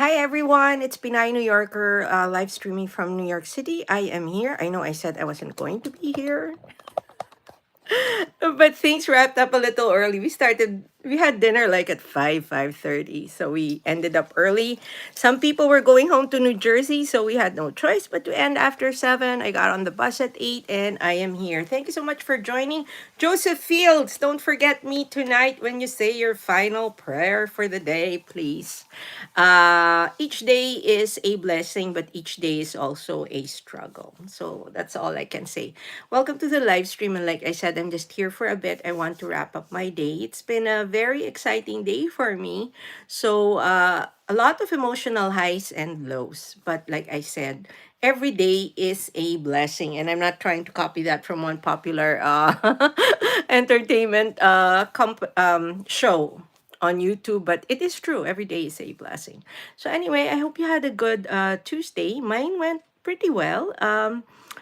Hi everyone, it's Pinay New Yorker live streaming from New York City. I am here. I know I said I wasn't going to be here, but things wrapped up a little early. We had dinner like at 5:30, so we ended up early. Some people were going home to New Jersey, so we had no choice but to end after 7. I got on the bus at 8, and I am here. Thank you so much for joining. Joseph Fields, don't forget me tonight when you say your final prayer for the day, please. Each day is a blessing, but each day is also a struggle. So that's all I can say. Welcome to the live stream. And like I said, I'm just here for a bit. I want to wrap up my day. It's been a very exciting day for me. So, a lot of emotional highs and lows. But like I said, every day is a blessing. And I'm not trying to copy that from one popular entertainment show on YouTube, but it is true. Every day is a blessing. So anyway, I hope you had a good Tuesday. Mine went pretty well.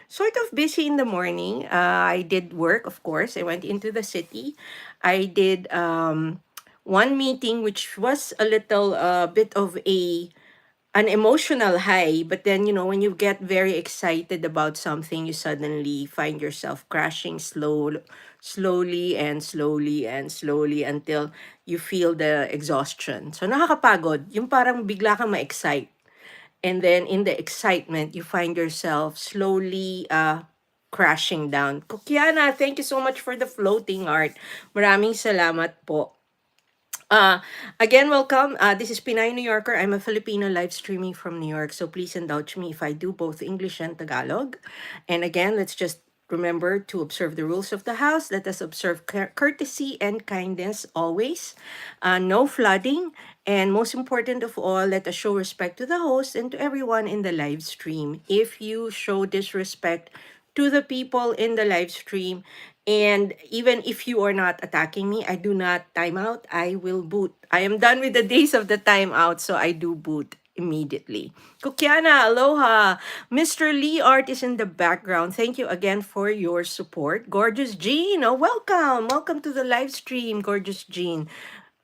Sort of busy in the morning. I did work, of course. I went into the city. I did one meeting, which was a little bit of an emotional high, but then when you get very excited about something, you suddenly find yourself crashing slowly and slowly and slowly until you feel the exhaustion. So nakakapagod, yung parang bigla kang ma-excite, and then in the excitement you find yourself slowly crashing down. Kukiana, thank you so much for the floating art. Maraming salamat po. Uh, Again, welcome. This is Pinay New Yorker. I'm a Filipino live streaming from New York, so please indulge me if I do both English and Tagalog. And again, let's just remember to observe the rules of the house. Let us observe courtesy and kindness always. No flooding. And most important of all, let us show respect to the host and to everyone in the live stream. If you show disrespect to the people in the live stream, and even if you are not attacking me, I do not time out. I will boot. I am done with the days of the timeout, so I do boot immediately. Kukiana, aloha. Mr. Lee Art is in the background. Thank you again for your support. Gorgeous Jean, oh, welcome. Welcome to the live stream, Gorgeous Jean.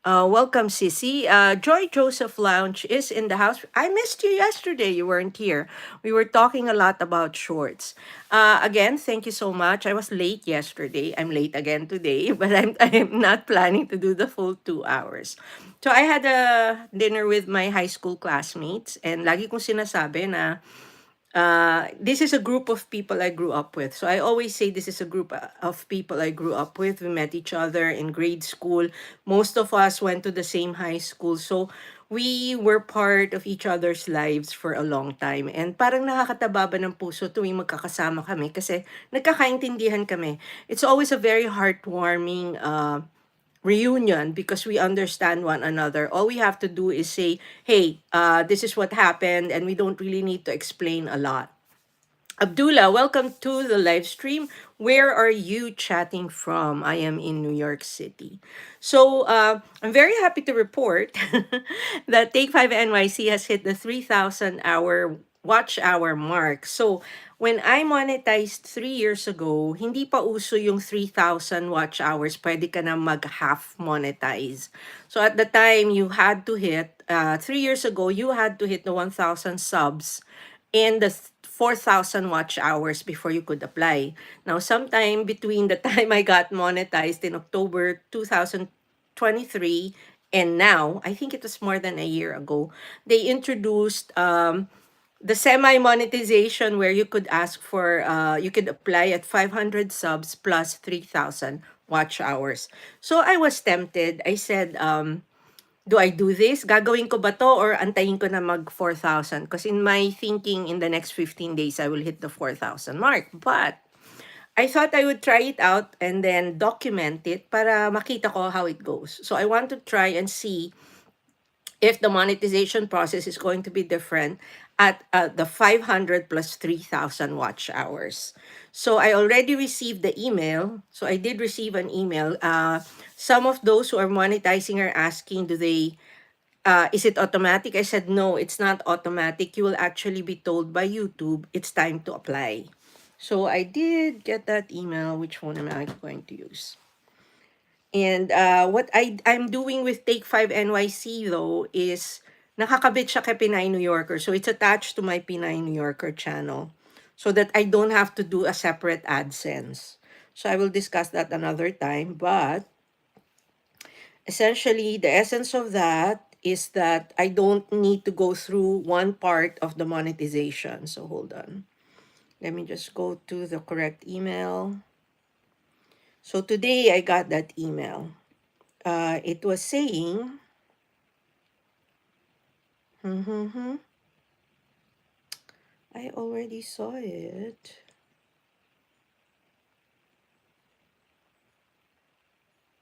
Welcome, Sissy. Joy Joseph Lounge is in the house. I missed you yesterday. You weren't here. We were talking a lot about shorts. Again, thank you so much. I was late yesterday. I'm late again today, but I'm not planning to do the full 2 hours. So I had a dinner with my high school classmates, and lagi kong sinasabi na this is a group of people I grew up with. So I always say this is a group of people I grew up with. We met each other in grade school. Most of us went to the same high school. So we were part of each other's lives for a long time. And parang nakakataba ba ng puso tuwing magkakasama kami kasi nagkakaintindihan kami. It's always a very heartwarming reunion because we understand one another. All we have to do is say, hey, this is what happened, and we don't really need to explain a lot. Abdullah, welcome to the live stream. Where are you chatting from? I am in New York City. So I'm very happy to report that Take 5 NYC has hit the 3,000 hour watch hour mark. So when I monetized 3 years ago, hindi pa uso yung 3,000 watch hours. Pwede ka na mag-half monetize. So at the time, you had to hit, 3 years ago, you had to hit the 1,000 subs and the 4,000 watch hours before you could apply. Now, sometime between the time I got monetized in October 2023 and now, I think it was more than a year ago, they introduced the semi-monetization where you could ask for, you could apply at 500 subs plus 3,000 watch hours. So I was tempted. I said, do I do this? Gagawin ko ba to or antayin ko na mag 4,000? Because in my thinking, in the next 15 days, I will hit the 4,000 mark. But I thought I would try it out and then document it para makita ko how it goes. So I want to try and see if the monetization process is going to be different at the 500 plus 3,000 watch hours. So I already received the email. So I did receive an email. Some of those who are monetizing are asking, is it automatic? I said, no, it's not automatic. You will actually be told by YouTube, it's time to apply. So I did get that email. Which one am I going to use? And what I'm doing with Take 5 NYC though is nakakabit siya kay Pinay New Yorker. So it's attached to my Pinay New Yorker channel so that I don't have to do a separate AdSense. So I will discuss that another time. But essentially, the essence of that is that I don't need to go through one part of the monetization. So hold on. Let me just go to the correct email. So today I got that email. It was saying, I already saw it.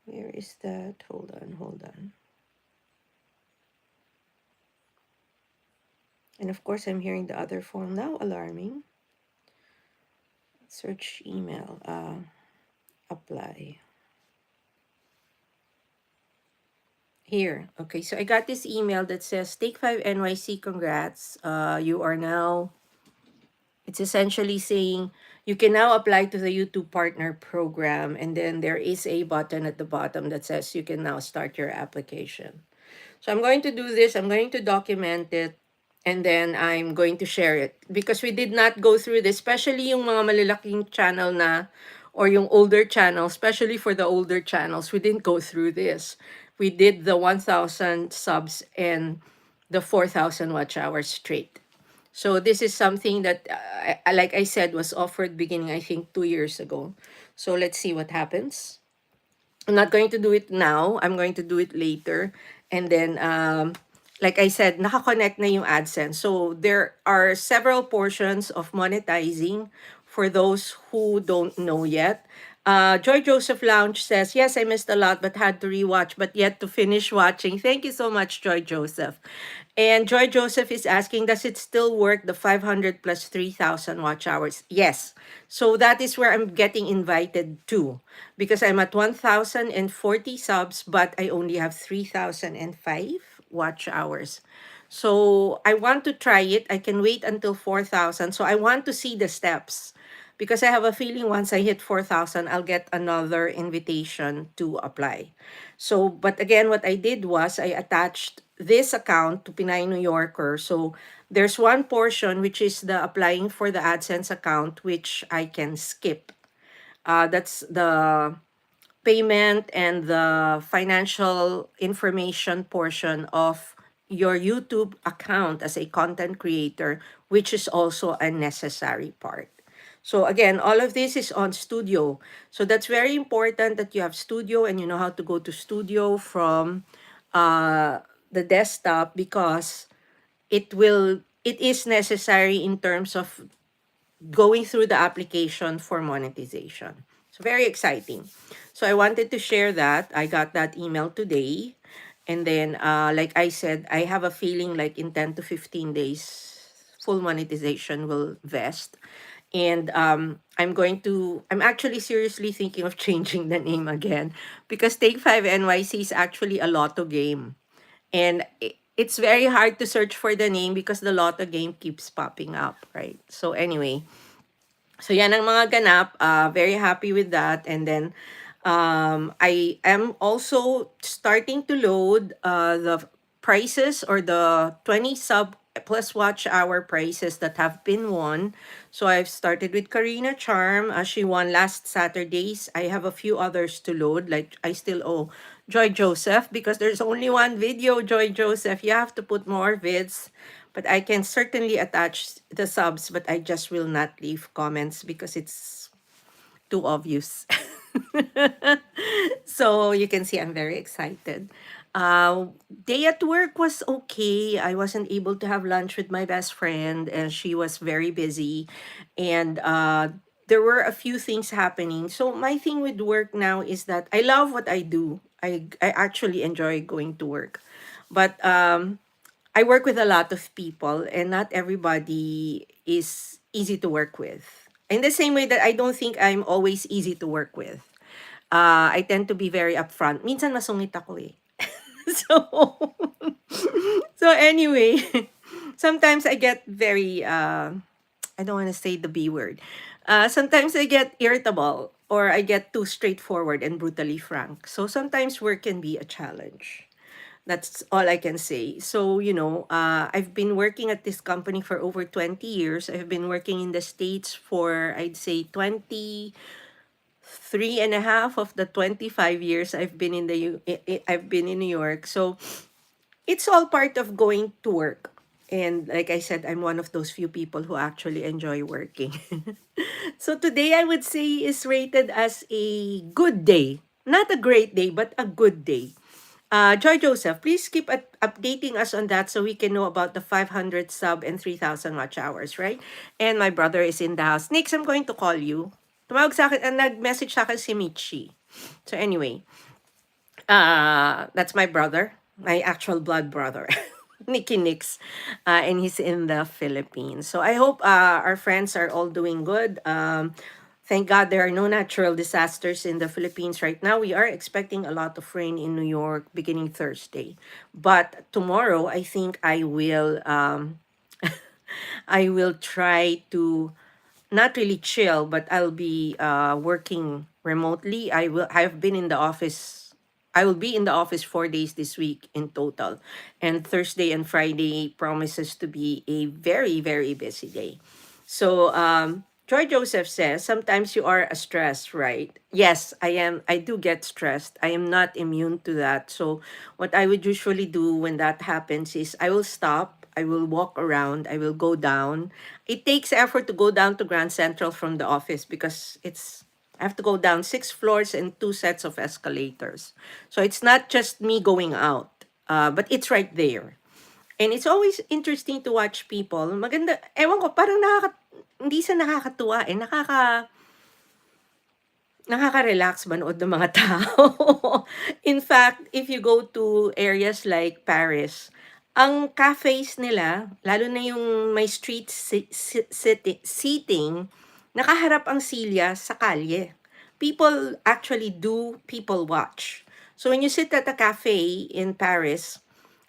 Where is that? Hold on, hold on. And of course, I'm hearing the other phone now, alarming. Search email, apply. Here, okay, so I got this email that says, Take 5 NYC, congrats. You are now, it's essentially saying, you can now apply to the YouTube Partner Program. And then there is a button at the bottom that says you can now start your application. So I'm going to do this. I'm going to document it. And then I'm going to share it. Because we did not go through this, especially yung mga malalaking channel na, or yung older channel, especially for the older channels, we didn't go through this. We did the 1,000 subs and the 4,000 watch hours straight. So this is something that, like I said, was offered beginning, I think, 2 years ago. So let's see what happens. I'm not going to do it now. I'm going to do it later. And then, like I said, nakakonect na yung AdSense. So there are several portions of monetizing for those who don't know yet. Joy Joseph Lounge says, yes, I missed a lot, but had to rewatch, but yet to finish watching. Thank you so much, Joy Joseph. And Joy Joseph is asking, does it still work, the 500 plus 3,000 watch hours? Yes. So that is where I'm getting invited to, because I'm at 1,040 subs, but I only have 3,005 watch hours. So I want to try it. I can wait until 4,000. So I want to see the steps, because I have a feeling once I hit 4,000, I'll get another invitation to apply. So, but again, what I did was I attached this account to Pinay New Yorker. So there's one portion which is the applying for the AdSense account, which I can skip. That's the payment and the financial information portion of your YouTube account as a content creator, which is also a necessary part. So again, all of this is on Studio. So that's very important that you have Studio and you know how to go to Studio from the desktop, because it is necessary in terms of going through the application for monetization. So very exciting. So I wanted to share that. I got that email today. And then, like I said, I have a feeling like in 10 to 15 days, full monetization will vest. And I'm actually seriously thinking of changing the name again, because Take 5 NYC is actually a lotto game. And it's very hard to search for the name because the lotto game keeps popping up, right? So anyway, so yan ang mga ganap. Very happy with that. And then I am also starting to load the prices, or the 20 sub plus watch hour prices that have been won. So I've started with Karina Charm. She won last Saturdays. I have a few others to load. Like I still owe Joy Joseph, because there's only one video, Joy Joseph. You have to put more vids. But I can certainly attach the subs, but I just will not leave comments because it's too obvious. So you can see I'm very excited. Day at work was okay. I wasn't able to have lunch with my best friend, and she was very busy. And there were a few things happening. So my thing with work now is that I love what I do. I actually enjoy going to work. But I work with a lot of people, and not everybody is easy to work with. In the same way that I don't think I'm always easy to work with. I tend to be very upfront. Minsan masungit ako eh. So, so anyway, sometimes I get very, I don't want to say the B word. Sometimes I get irritable, or I get too straightforward and brutally frank. So sometimes work can be a challenge. That's all I can say. So, I've been working at this company for over 20 years. I've been working in the States for, I'd say, 23.5 of the 25 years I've been in I've been in New York. So, it's all part of going to work. And like I said, I'm one of those few people who actually enjoy working. So today I would say is rated as a good day. Not a great day, but a good day. Joy Joseph, please keep updating us on that so we can know about the 500 sub and 3,000 watch hours, right? And my brother is in the house. Nix, I'm going to call you. Tumawag sa akin, nag-message sa akin si Michi. So anyway, that's my brother, my actual blood brother, Nicky Nix, and he's in the Philippines. So I hope our friends are all doing good. Thank God there are no natural disasters in the Philippines right now. We are expecting a lot of rain in New York beginning Thursday, but tomorrow I think I will try to not really chill, but I'll be working remotely. I've been in the office. I will be in the office 4 days this week in total. And Thursday and Friday promises to be a very, very busy day. So Joy Joseph says, sometimes you are stressed, right? Yes, I am. I do get stressed. I am not immune to that. So what I would usually do when that happens is I will stop. I will walk around. I will go down. It takes effort to go down to Grand Central from the office because I have to go down 6 floors and 2 sets of escalators. So it's not just me going out, but it's right there. And it's always interesting to watch people. Maganda, ewan ko, parang hindi sa nakakatuwa eh, nakaka-relax manood ng mga tao. In fact, if you go to areas like Paris, ang cafes nila, lalo na yung may street seating, nakaharap ang silya sa kalye. People actually do people watch. So when you sit at a cafe in Paris,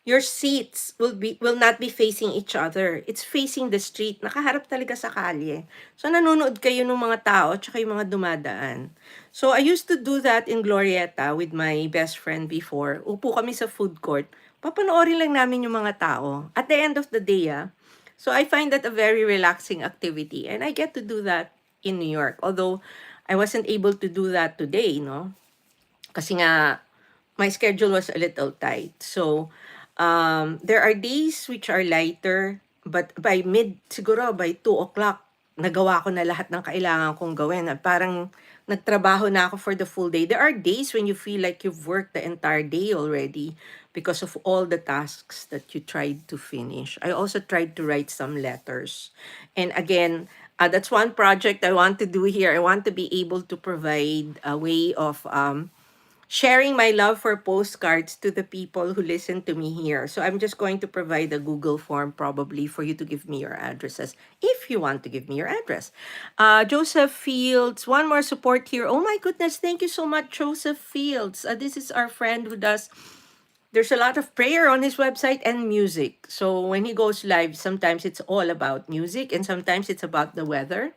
your seats will not be facing each other. It's facing the street. Nakaharap talaga sa kalye. So nanonood kayo ng mga tao at yung mga dumadaan. So I used to do that in Glorieta with my best friend before. Upo kami sa food court. Papanoorin lang namin yung mga tao. At the end of the day, so I find that a very relaxing activity. And I get to do that in New York. Although I wasn't able to do that today, no? Kasi nga, my schedule was a little tight. So, there are days which are lighter, but siguro by 2 o'clock, nagawa ko na lahat ng kailangan kong gawin. At parang nagtrabaho na ako for the full day. There are days when you feel like you've worked the entire day already because of all the tasks that you tried to finish. I also tried to write some letters. And again, that's one project I want to do here. I want to be able to provide a way of sharing my love for postcards to the people who listen to me here. So I'm just going to provide a Google form probably for you to give me your addresses if you want to give me your address. Joseph Fields, one more support here. Oh my goodness, thank you so much, Joseph Fields. This is our friend who does. There's a lot of prayer on his website and music. So when he goes live, sometimes it's all about music and sometimes it's about the weather.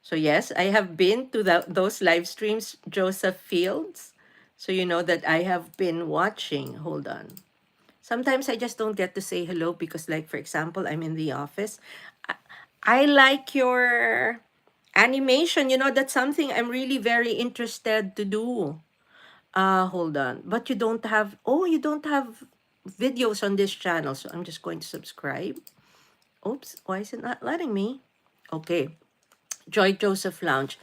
So yes, I have been to those live streams, Joseph Fields. So you know that I have been watching. Hold on. Sometimes I just don't get to say hello because, like, for example, I'm in the office. I like your animation. You know, that's something I'm really very interested to do. Hold on. But you don't have videos on this channel. So I'm just going to subscribe. Oops, why is it not letting me? Okay. Joy Joseph Lounge.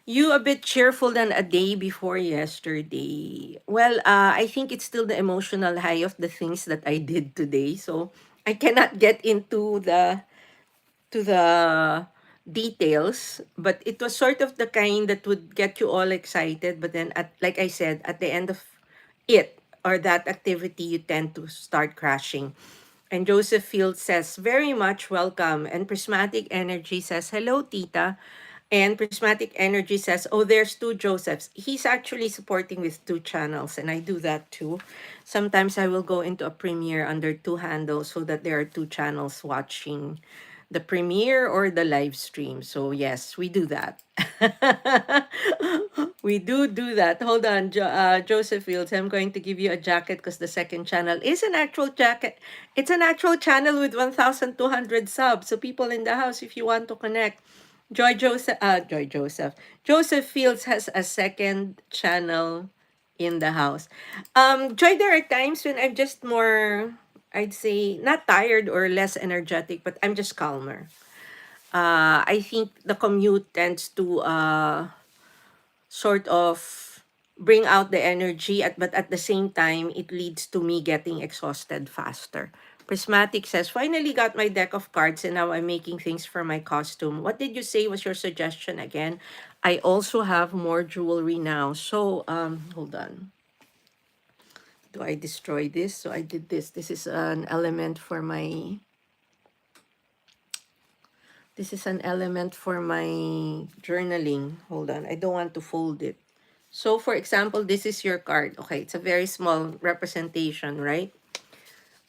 You a bit cheerful than a day before yesterday. Well, I think it's still the emotional high of the things that I did today. So I cannot get into the details, but it was sort of the kind that would get you all excited. But then, like I said, at the end of it or that activity, you tend to start crashing. And Joseph Field says, very much welcome. And Prismatic Energy says, hello, Tita. And Prismatic Energy says, oh, there's two Josephs. He's actually supporting with 2 channels, and I do that too. Sometimes I will go into a premiere under 2 handles so that there are 2 channels watching the premiere or the live stream. So yes, we do that. We do that. Hold on, Joseph Fields. I'm going to give you a jacket because the second channel is an actual jacket. It's an actual channel with 1,200 subs. So people in the house, if you want to connect, Joseph Fields has a second channel in the house. Joy, there are times when I'm just more, I'd say, not tired or less energetic, but I'm just calmer. I think the commute tends to sort of bring out the energy, but at the same time, it leads to me getting exhausted faster. Prismatic says, finally got my deck of cards and now I'm making things for my costume. What did you say was your suggestion again? I also have more jewelry now. So, hold on. Do I destroy this? So I did this. This is an element for my, journaling. Hold on. I don't want to fold it. So for example, this is your card. Okay, it's a very small representation, right?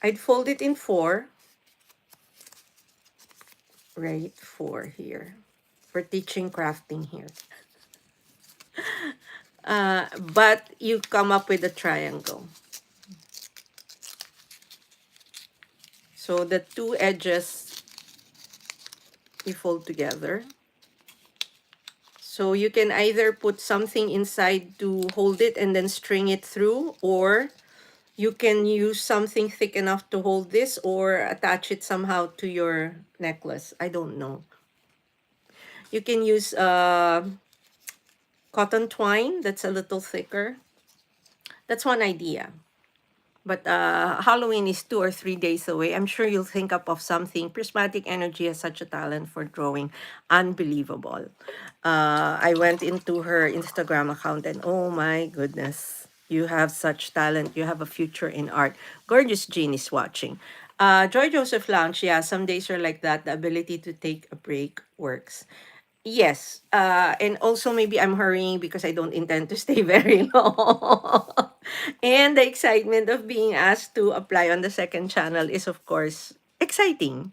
I'd fold it in four, right? Four here. We're teaching crafting here. But you come up with a triangle. So the two edges you fold together. So you can either put something inside to hold it and then string it through, or you can use something thick enough to hold this or attach it somehow to your necklace. I don't know. You can use cotton twine that's a little thicker. That's one idea. But Halloween is 2 or 3 days away. I'm sure you'll think up of something. Prismatic Energy has such a talent for drawing. Unbelievable. I went into her Instagram account and oh my goodness, you have such talent. You have a future in art. Gorgeous Jean is watching. Joy Joseph Lounge, yeah, some days are like that. The ability to take a break works. Yes, and also maybe I'm hurrying because I don't intend to stay very long. And the excitement of being asked to apply on the second channel is, of course, exciting.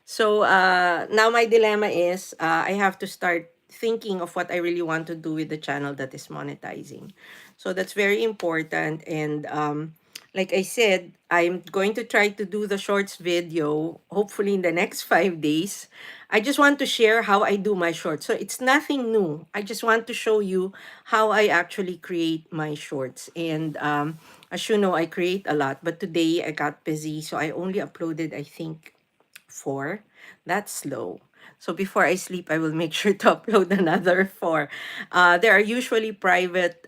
So now my dilemma is I have to start thinking of what I really want to do with the channel that is monetizing. So that's very important. And like I said, I'm going to try to do the shorts video, hopefully in the next 5 days. I just want to share how I do my shorts. So it's nothing new. I just want to show you how I actually create my shorts. And as you know, I create a lot. But today I got busy. So I only uploaded, I think, 4. That's slow. So before I sleep, I will make sure to upload another 4. There are usually private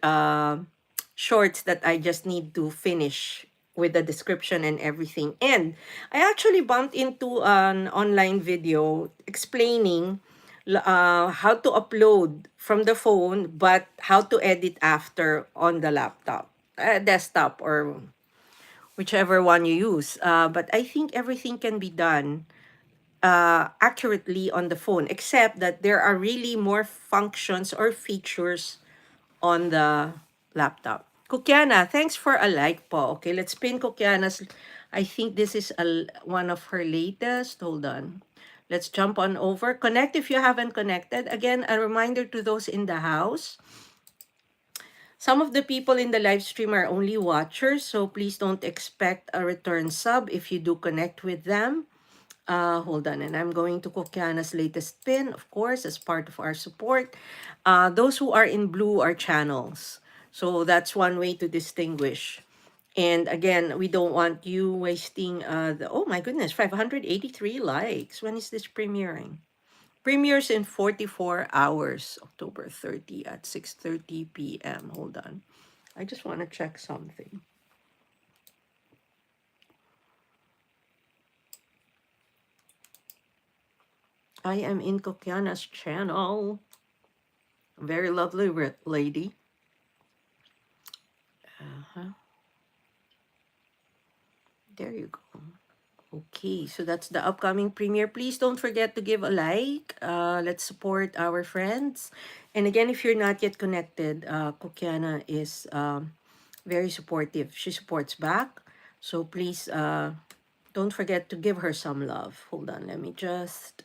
shorts that I just need to finish with the description and everything. And I actually bumped into an online video explaining how to upload from the phone, but how to edit after on the laptop, desktop, or whichever one you use. But I think everything can be done accurately on the phone, except that there are really more functions or features on the laptop. Kukiana, thanks for a like po. Okay, let's pin Kukiana's. I think this is one of her latest. Hold on. Let's jump on over. Connect if you haven't connected. Again, a reminder to those in the house. Some of the people in the live stream are only watchers, so please don't expect a return sub if you do connect with them. Hold on, and I'm going to Kokiana's latest pin, of course, as part of our support. Those who are in blue are channels. So that's one way to distinguish. And again, we don't want you wasting oh my goodness, 583 likes. When is this premiering? Premieres in 44 hours, October 30 at 6:30 p.m. Hold on. I just want to check something. I am in Kokiana's channel. Very lovely lady. There you go. Okay, so that's the upcoming premiere. Please don't forget to give a like. Let's support our friends. And again, if you're not yet connected, Kokiana is very supportive. She supports back. So please Don't forget to give her some love. Hold on, let me just,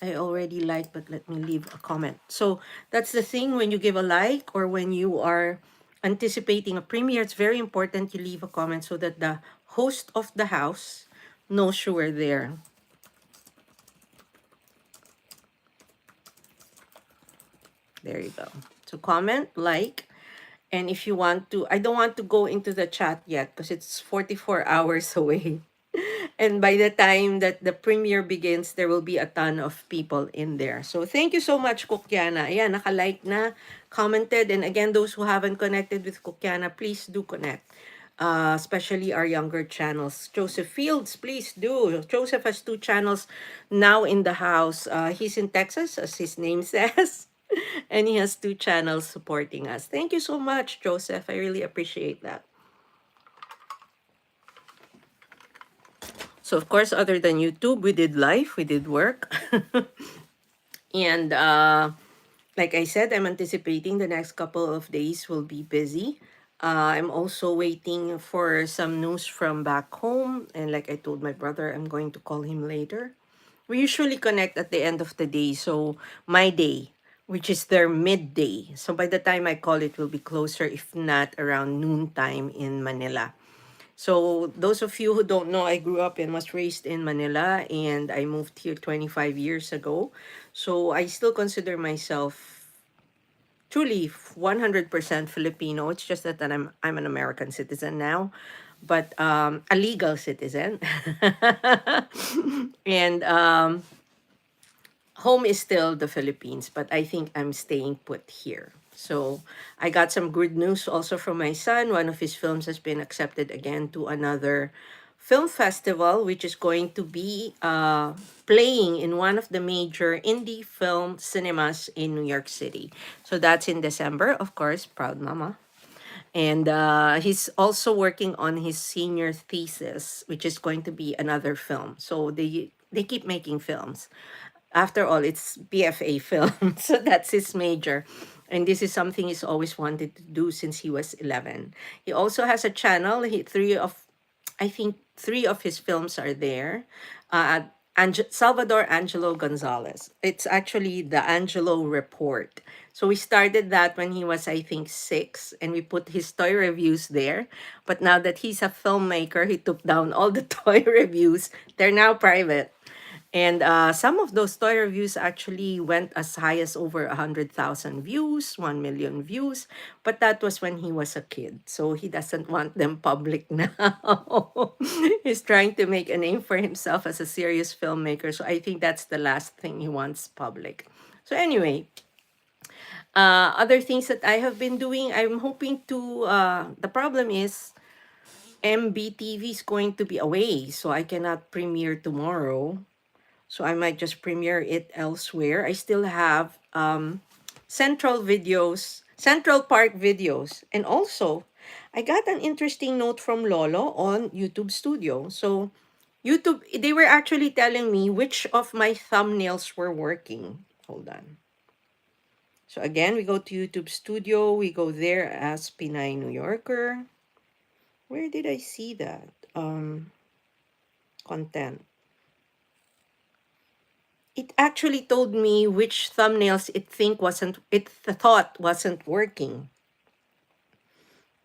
I already like, but let me leave a comment. So that's the thing, when you give a like or when you are anticipating a premiere, it's very important you leave a comment so that the host of the house knows you were there. There you go. So comment, like, and if you want to, I don't want to go into the chat yet because it's 44 hours away. And by the time that the premiere begins, there will be a ton of people in there. So thank you so much, Kukyana. Ayan, naka-like na, commented. And again, those who haven't connected with Kukyana, please do connect. Especially our younger channels. Joseph Fields, please do. Joseph has 2 channels now in the house. He's in Texas, as his name says. And he has 2 channels supporting us. Thank you so much, Joseph. I really appreciate that. So, of course, other than YouTube, we did live, we did work. And like I said, I'm anticipating the next couple of days will be busy. I'm also waiting for some news from back home. And like I told my brother, I'm going to call him later. We usually connect at the end of the day. So my day, which is their midday. So by the time I call, it will be closer, if not around noontime in Manila. So those of you who don't know, I grew up and was raised in Manila, and I moved here 25 years ago. So I still consider myself truly 100% Filipino. It's just that I'm an American citizen now, but a legal citizen. And home is still the Philippines, but I think I'm staying put here. So I got some good news also from my son. One of his films has been accepted again to another film festival, which is going to be playing in one of the major indie film cinemas in New York City. So that's in December, of course, proud mama. And he's also working on his senior thesis, which is going to be another film. So they keep making films. After all, it's BFA film, so that's his major. And this is something he's always wanted to do since he was 11. He also has a channel. I think 3 of his films are there. Salvador Angelo Gonzalez. It's actually the Angelo Report. So we started that when he was, I think, 6, and we put his toy reviews there. But now that he's a filmmaker, he took down all the toy reviews. They're now private. And some of those toy reviews actually went as high as over 100,000 views, 1 million views. But that was when he was a kid. So he doesn't want them public now. He's trying to make a name for himself as a serious filmmaker. So I think that's the last thing he wants public. So anyway, other things that I have been doing, I'm hoping to, the problem is MBTV is going to be away. So I cannot premiere tomorrow. So I might just premiere it elsewhere. I still have Central Park videos. And also, I got an interesting note from Lolo on YouTube Studio. So YouTube, they were actually telling me which of my thumbnails were working. Hold on. So again, we go to YouTube Studio. We go there as Pinay New Yorker. Where did I see that? Content. It actually told me which thumbnails it thought wasn't working.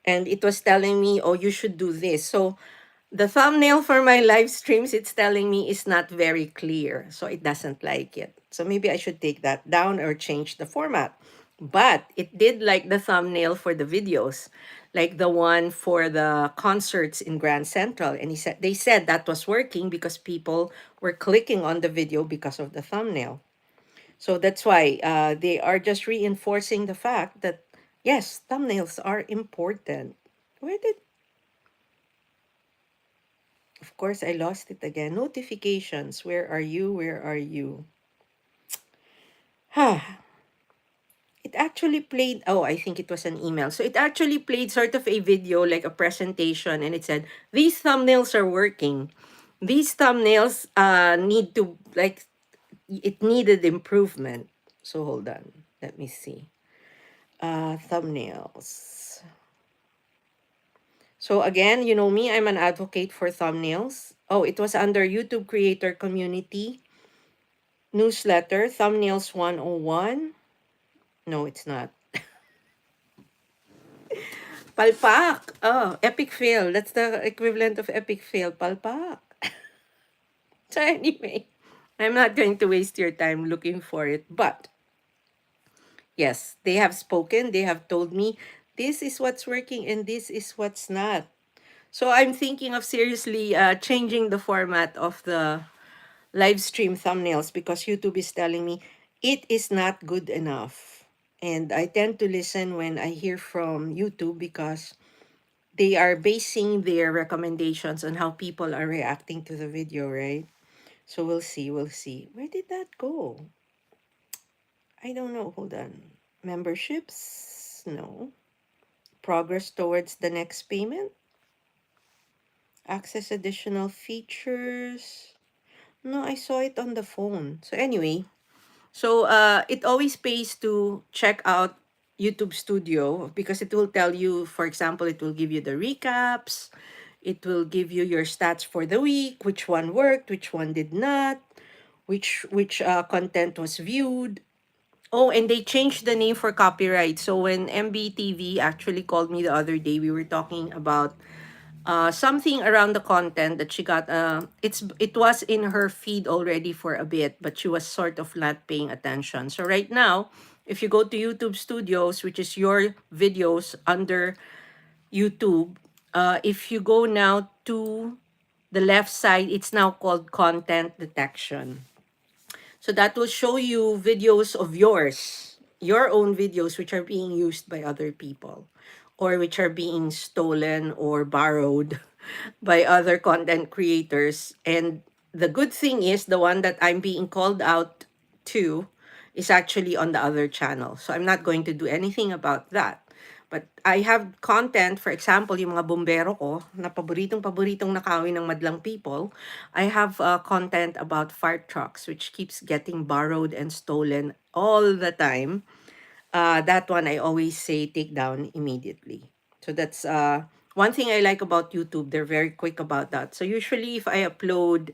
And it was telling me, oh, you should do this. So the thumbnail for my live streams, it's telling me is not very clear. So it doesn't like it. So maybe I should take that down or change the format. But it did like the thumbnail for the videos, like the one for the concerts in Grand Central. And they said that was working because people were clicking on the video because of the thumbnail. So that's why they are just reinforcing the fact that, yes, thumbnails are important. Where did, of course, I lost it again. Notifications. Where are you? Where are you? It actually played, oh, I think it was an email. So it actually played sort of a video, like a presentation, and it said, these thumbnails are working. These thumbnails need to, like, it needed improvement. So hold on. Let me see. Thumbnails. So again, you know me, I'm an advocate for thumbnails. Oh, it was under YouTube Creator Community Newsletter, Thumbnails 101. No, it's not. Palpak. Oh, epic fail. That's the equivalent of epic fail. Palpak. So anyway, I'm not going to waste your time looking for it. But yes, they have spoken. They have told me this is what's working and this is what's not. So I'm thinking of seriously changing the format of the live stream thumbnails because YouTube is telling me it is not good enough. And I tend to listen when I hear from YouTube because they are basing their recommendations on how people are reacting to the video, right? So we'll see, we'll see. Where did that go? I don't know. Hold on. Memberships? No. Progress towards the next payment? Access additional features? No, I saw it on the phone. So anyway, so it always pays to check out YouTube Studio because it will tell you, for example, it will give you the recaps. It will give you your stats for the week, which one worked, which one did not, which content was viewed. Oh, and they changed the name for copyright. So when MBTV actually called me the other day, we were talking about something around the content that she got. It was in her feed already for a bit, but she was sort of not paying attention. So right now, if you go to YouTube Studios, which is your videos under YouTube, if you go now to the left side, it's now called content detection. So that will show you videos of yours, your own videos, which are being used by other people or which are being stolen or borrowed by other content creators. And the good thing is the one that I'm being called out to is actually on the other channel. So I'm not going to do anything about that. But I have content, for example, yung mga bombero ko, na paboritong-paboritong nakawin ng madlang people, I have content about fire trucks, which keeps getting borrowed and stolen all the time. That one I always say take down immediately. So that's one thing I like about YouTube. They're very quick about that. So usually if I upload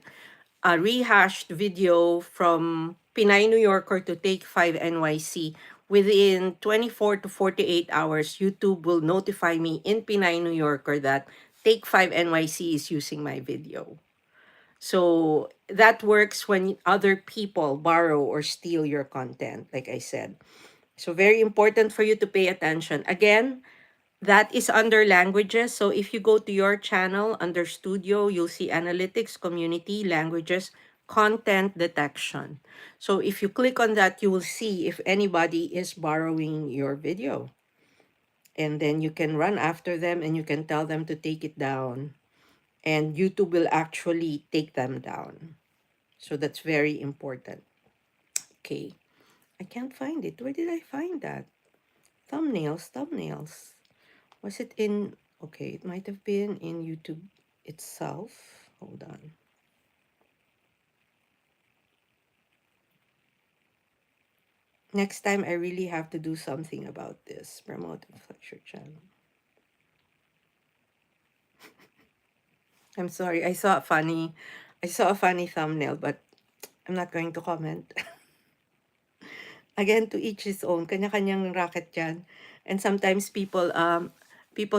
a rehashed video from Pinay, New Yorker to Take 5 NYC, within 24 to 48 hours, YouTube will notify me in Pinay, New Yorker that Take 5 NYC is using my video. So that works when other people borrow or steal your content, like I said. So very important for you to pay attention. Again, that is under languages. So if you go to your channel under studio, you'll see analytics, community, languages, content detection. So if you click on that, you will see if anybody is borrowing your video. And then you can run after them and you can tell them to take it down. And YouTube will actually take them down. So that's very important. Okay. I can't find it. Where did I find that? Thumbnails, thumbnails. Was it in, okay, it might have been in YouTube itself. Hold on. Next time, I really have to do something about this. Promote and flex your channel. I'm sorry. I saw a funny thumbnail, but I'm not going to comment. Again, to each his own. Kanya-kanyang racket yan. And sometimes people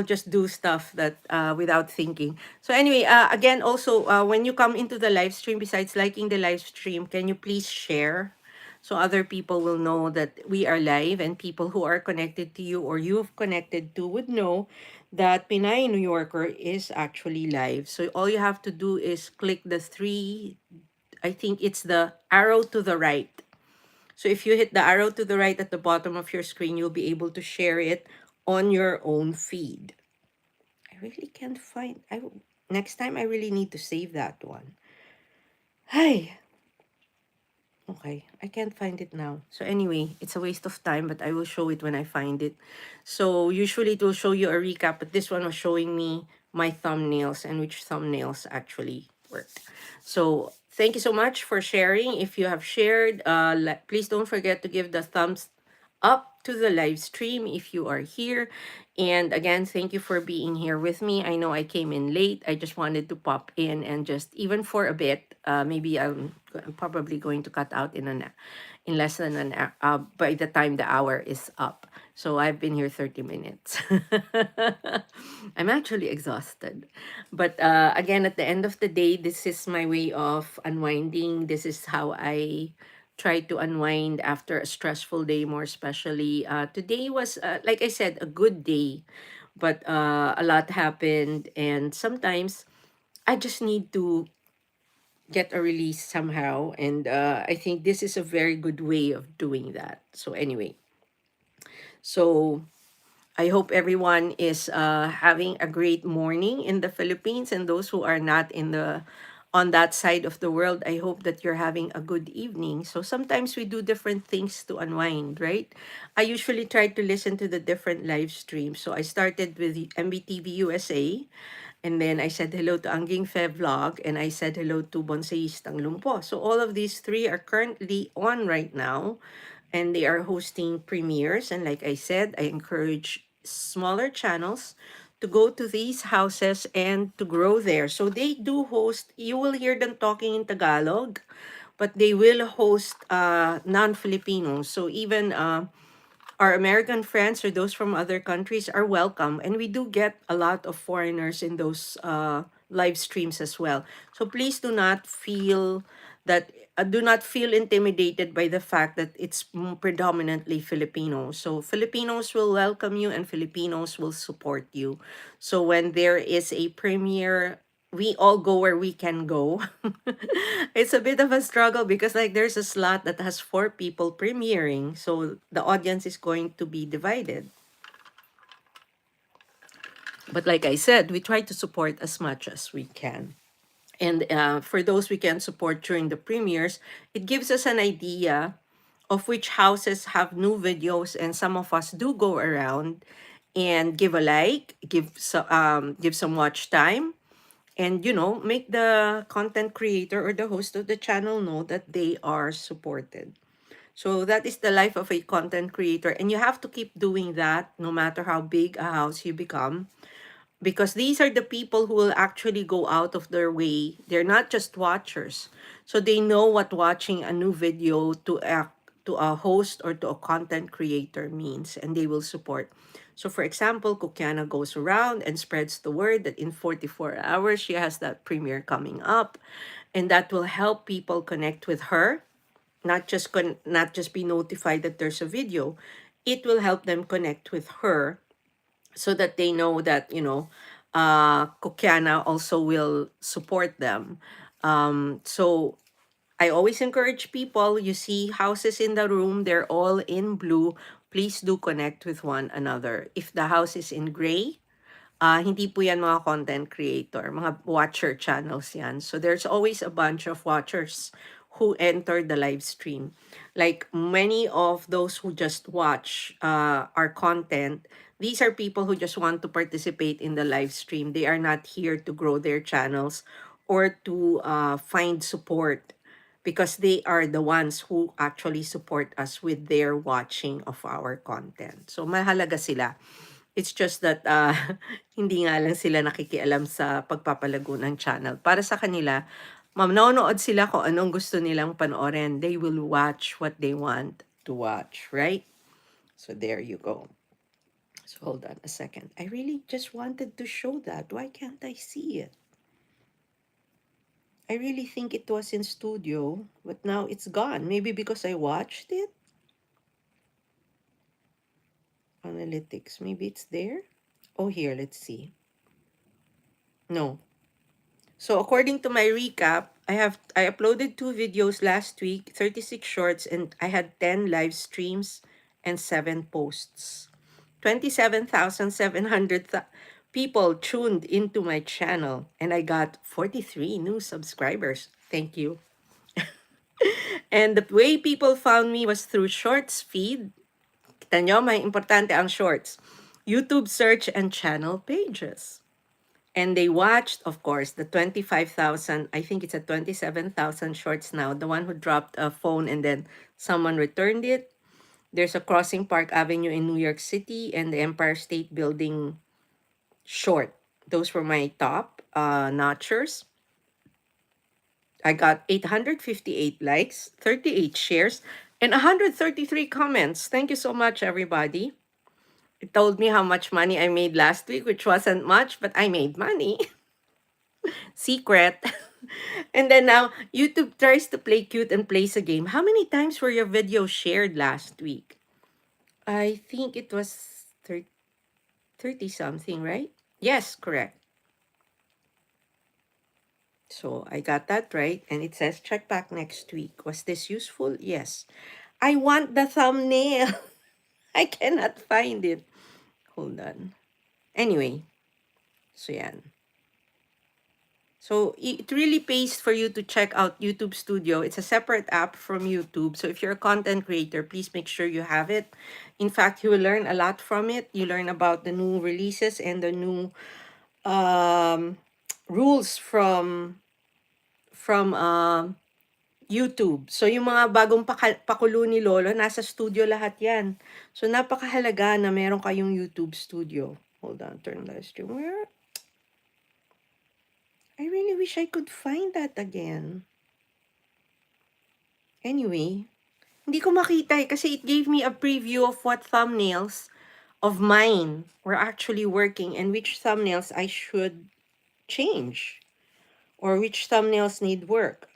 just do stuff that without thinking. So anyway, again, also, when you come into the live stream, besides liking the live stream, can you please share so other people will know that we are live and people who are connected to you or you've connected to would know that Pinay New Yorker is actually live. So all you have to do is click the three, I think it's the arrow to the right. So if you hit the arrow to the right at the bottom of your screen, you'll be able to share it on your own feed. I really can't find, next time I really need to save that one. Hi. Okay, I can't find it now. So anyway, it's a waste of time, but I will show it when I find it. So usually it will show you a recap, but this one was showing me my thumbnails and which thumbnails actually worked. So thank you so much for sharing. If you have shared, please don't forget to give the thumbs up to the live stream if you are here. And again, thank you for being here with me. I know I came in late. I just wanted to pop in and just even for a bit. Maybe I'm probably going to cut out in less than an hour by the time the hour is up. So I've been here 30 minutes. I'm actually exhausted. But again, at the end of the day, this is my way of unwinding. This is how I try to unwind after a stressful day, more especially. Today was, like I said, a good day, but a lot happened. And sometimes I just need to get a release somehow. And I think this is a very good way of doing that. So, anyway, so I hope everyone is having a great morning in the Philippines, and those who are not in the on that side of the world, I hope that you're having a good evening. So sometimes we do different things to unwind, right? I usually try to listen to the different live streams. So I started with the MBTV USA, and then I said hello to AnnggingFe Vlog, and I said hello to Bonsayistang LUMPO. So all of these three are currently on right now, and they are hosting premieres. And like I said, I encourage smaller channels to go to these houses and to grow there. So they do host, you will hear them talking in Tagalog, but they will host non-Filipinos. So even our American friends or those from other countries are welcome. And we do get a lot of foreigners in those live streams as well. So please do not feel intimidated by the fact that it's predominantly Filipino. So Filipinos will welcome you and Filipinos will support you. So when there is a premiere, we all go where we can go. It's a bit of a struggle because like there's a slot that has 4 people premiering, so the audience is going to be divided. But like I said, we try to support as much as we can. And for those we can support during the premieres, it gives us an idea of which houses have new videos, and some of us do go around and give a like, give some watch time, and make the content creator or the host of the channel know that they are supported. So that is the life of a content creator, and you have to keep doing that no matter how big a house you become, because these are the people who will actually go out of their way. They're not just watchers. So they know what watching a new video to a host or to a content creator means, and they will support. So for example, Kukiana goes around and spreads the word that in 44 hours she has that premiere coming up, and that will help people connect with her, not just be notified that there's a video. It will help them connect with her so that they know that Kukiana also will support them. So I always encourage people, you see houses in the room, they're all in blue. Please do connect with one another. If the house is in gray, hindi po yan mga content creator, mga watcher channels yan. So there's always a bunch of watchers who enter the live stream. Like many of those who just watch our content, these are people who just want to participate in the live stream. They are not here to grow their channels or to find support, because they are the ones who actually support us with their watching of our content. So mahalaga sila. It's just that hindi nga lang sila nakikialam sa pagpapalago ng channel. Para sa kanila, manonood sila kung anong gusto nilang panoorin. They will watch what they want to watch, right? So there you go. So hold on a second. I really just wanted to show that. Why can't I see it? I really think it was in studio, but now it's gone. Maybe because I watched it? Analytics, maybe it's there? Oh, here, let's see. No. So according to my recap, I uploaded 2 videos last week, 36 shorts, and I had 10 live streams and 7 posts. 27,700 people tuned into my channel, and I got 43 new subscribers. Thank you. And the way people found me was through shorts feed. Kita nyo, may importante ang shorts. YouTube search and channel pages. And they watched, of course, the 25,000, I think it's a 27,000 shorts now, the one who dropped a phone and then someone returned it. There's a crossing Park Avenue in New York City and the Empire State Building short. Those were my top notchers. I got 858 likes, 38 shares, and 133 comments. Thank you so much, everybody. It told me how much money I made last week, which wasn't much, but I made money. Secret. And then now, YouTube tries to play cute and plays a game. How many times were your videos shared last week? I think it was 30 something, right? Yes, correct. So I got that right. And it says, check back next week. Was this useful? Yes. I want the thumbnail. I cannot find it. Hold on. Anyway, so yan. So it really pays for you to check out YouTube Studio. It's a separate app from YouTube. So if you're a content creator, please make sure you have it. In fact, you will learn a lot from it. You learn about the new releases and the new rules from YouTube. So yung mga bagong pakulo ni Lolo, nasa studio lahat yan. So napakahalaga na meron kayong YouTube Studio. Hold on, turn live stream. Where? I really wish I could find that again. Anyway, hindi ko makita kasi it gave me a preview of what thumbnails of mine were actually working and which thumbnails I should change or which thumbnails need work.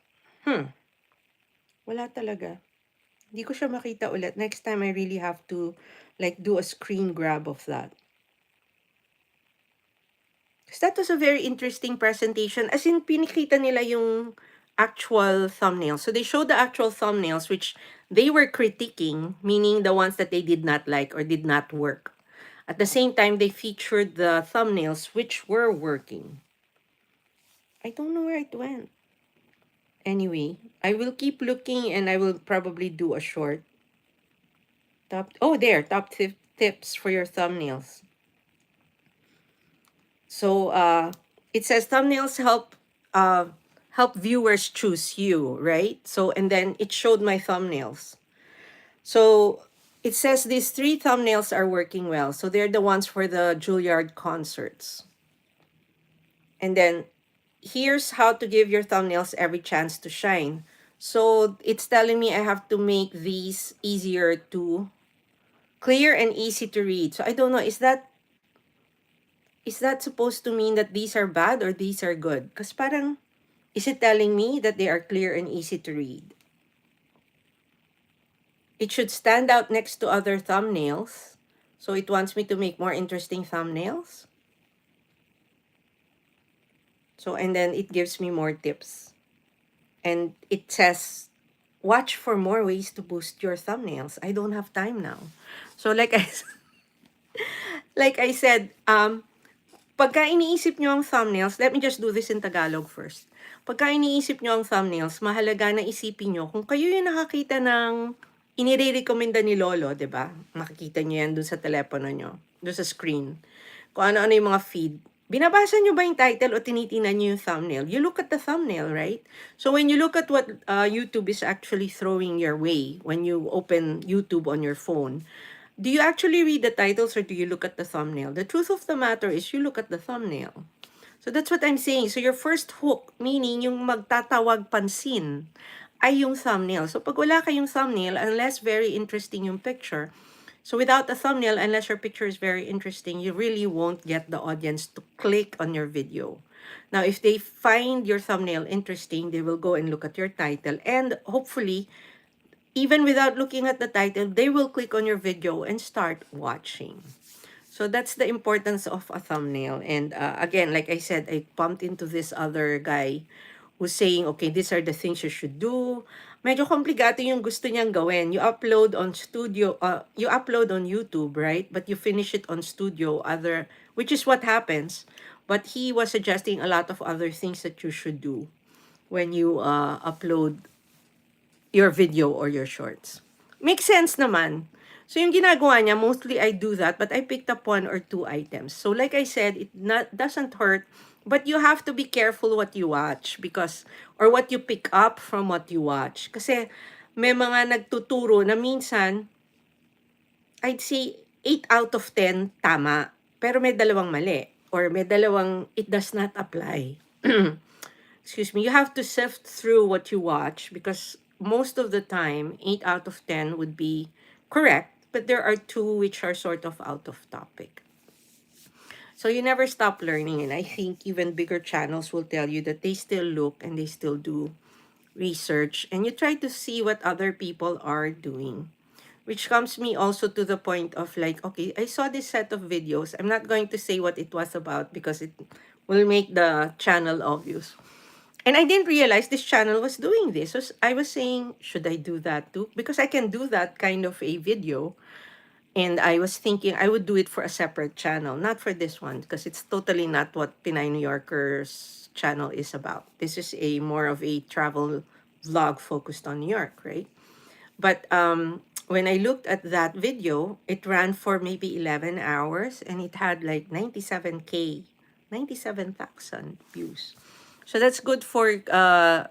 Wala talaga. Hindi ko siya makita ulit. Next time I really have to like do a screen grab of that. Because that was a very interesting presentation. As in, pinikita nila yung actual thumbnails. So they showed the actual thumbnails, which they were critiquing, meaning the ones that they did not like or did not work. At the same time, they featured the thumbnails which were working. I don't know where it went. Anyway, I will keep looking and I will probably do a short. Top tips for your thumbnails. So it says thumbnails help viewers choose you, right? So and then it showed my thumbnails. So it says these 3 thumbnails are working well. So they're the ones for the Juilliard concerts. And then here's how to give your thumbnails every chance to shine. So it's telling me I have to make these easier to clear and easy to read. So I don't know, is that supposed to mean that these are bad or these are good? Because parang, is it telling me that they are clear and easy to read? It should stand out next to other thumbnails. So it wants me to make more interesting thumbnails. So, and then it gives me more tips. And it says, watch for more ways to boost your thumbnails. I don't have time now. So like I said, pagka iniisip nyo ang thumbnails, let me just do this in Tagalog first. Pagka iniisip nyo ang thumbnails, mahalaga na isipin nyo kung kayo yung nakakita ng inire-recommenda ni Lolo, di ba? Makikita nyo yan dun sa telepono nyo, dun sa screen. Kung ano-ano yung mga feed. Binabasa nyo ba yung title o tinitingnan nyo yung thumbnail? You look at the thumbnail, right? So when you look at what YouTube is actually throwing your way, when you open YouTube on your phone, do you actually read the titles or do you look at the thumbnail? The truth of the matter is you look at the thumbnail. So that's what I'm saying. So your first hook, meaning yung magtatawag pansin, ay yung thumbnail. So pag wala kayong thumbnail, unless very interesting yung picture, so without a thumbnail, unless your picture is very interesting, you really won't get the audience to click on your video. Now, if they find your thumbnail interesting, they will go and look at your title and hopefully, even without looking at the title, they will click on your video and start watching. So that's the importance of a thumbnail. And again, like I said, I bumped into this other guy who's saying, okay, these are the things you should do. Medyo komplikado yung gusto niyang gawin. You upload on YouTube, right? But you finish it on Studio, which is what happens. But he was suggesting a lot of other things that you should do when you upload your video or your shorts. Makes sense naman. So yung ginagawa niya, mostly I do that, but I picked up 1 or 2 items. So like I said, it doesn't hurt, but you have to be careful what you watch or what you pick up from what you watch. Kasi may mga nagtuturo na minsan, I'd say 8 out of 10 tama, pero may dalawang mali or may dalawang it does not apply. Excuse me, you have to sift through what you watch because most of the time 8 out of 10 would be correct, but there are two which are sort of out of topic. So you never stop learning, and I think even bigger channels will tell you that they still look and they still do research, and you try to see what other people are doing. Which comes me also to the point of like, okay, I saw this set of videos. I'm not going to say what it was about because it will make the channel obvious. And I didn't realize this channel was doing this. So I was saying, should I do that too? Because I can do that kind of a video. And I was thinking I would do it for a separate channel, not for this one, because it's totally not what Pinay New Yorker's channel is about. This is a more of a travel vlog focused on New York, right? But when I looked at that video, it ran for maybe 11 hours and it had like 97K, 97,000 views. So that's good for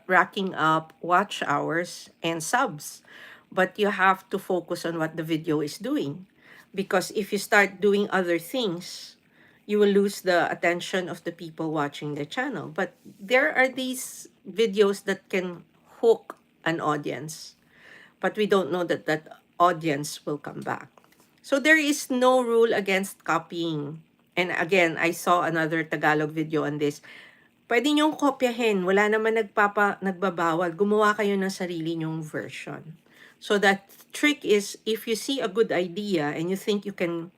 racking up watch hours and subs. But you have to focus on what the video is doing. Because if you start doing other things, you will lose the attention of the people watching the channel. But there are these videos that can hook an audience, but we don't know that that audience will come back. So there is no rule against copying. And again, I saw another Tagalog video on this. Pwede niyong kopyahin. Wala naman nagbabawal. Gumawa kayo ng sarili niyong version. So that trick is, if you see a good idea and you think you can